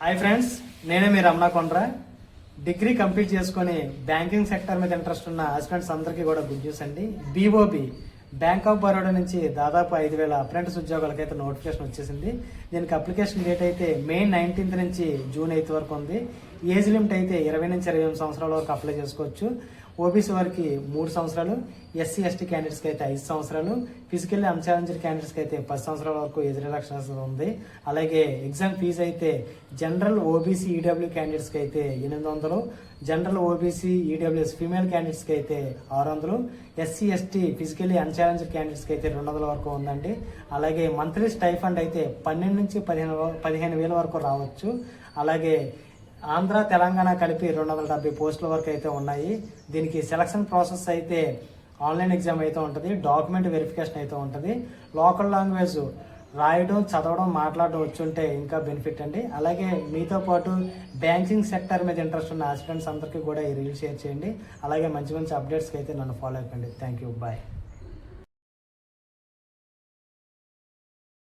Hi friends, నేనే మీ Ramana Kondra. Degree complete చేసుకొని banking sector మీద ఇంట్రెస్ట్ ఉన్న హస్బెండ్స్ అందరికీ కూడా గుడ్ న్యూస్ అండి. బీఓబి బ్యాంక్ ఆఫ్ బరోడా నుంచి దాదాపు 5,000 అప్రెంటిస్ ఉద్యోగాలకైతే నోటిఫికేషన్ వచ్చేసింది. దీనికి అప్లికేషన్ డేట్ అయితే మే 19th నుంచి జూన్ 8 వరకు ఉంది. ఏజ్ లిమిట్ అయితే 20 నుంచి 28 సంవత్సరాల వరకు అప్లై చేసుకోవచ్చు. ఓబీసీ వారికి 3 సంవత్సరాలు, ఎస్సీ ఎస్టీ క్యాండిడేట్స్కి అయితే 5 సంవత్సరాలు, ఫిజికల్లీ అన్ఛాలెంజ్డ్ క్యాండిడేట్స్కి అయితే 10 సంవత్సరాల వరకు ఏజ్ రిలాక్సేషన్ ఉంది. అలాగే ఎగ్జామ్ ఫీజు అయితే జనరల్ ఓబీసీ ఈడబ్ల్యూ క్యాండిడేట్స్కి అయితే 800, జనరల్ ఓబీసీ ఈడబ్ల్యూఎస్ ఫీమేల్ క్యాండిడేట్స్కి అయితే 600, ఎస్సీ ఎస్టీ ఫిజికల్లీ అన్ఛాలెంజ్డ్ క్యాండిడేట్స్కి అయితే 200 వరకు ఉందండి. అలాగే మంత్లీ స్టైఫండ్ అయితే 12 నుంచి 15,000 వరకు రావచ్చు. అలాగే ఆంధ్ర తెలంగాణ కలిపి 270 పోస్టుల వరకు అయితే ఉన్నాయి. దీనికి సెలక్షన్ ప్రాసెస్ అయితే ఆన్లైన్ ఎగ్జామ్ అయితే ఉంటుంది, డాక్యుమెంట్ వెరిఫికేషన్ అయితే ఉంటుంది. లోకల్ లాంగ్వేజ్ రాయడం, చదవడం, మాట్లాడడం వచ్చుంటే ఇంకా బెనిఫిట్ అండి. అలాగే మీతో పాటు బ్యాంకింగ్ సెక్టర్ మీద ఇంట్రెస్ట్ ఉన్న ఆస్పిరెంట్స్ అందరికీ కూడా ఈ రీల్ షేర్ చేయండి. అలాగే మంచి మంచి అప్డేట్స్కి అయితే నన్ను ఫాలో అయిపోండి. Thank you, bye.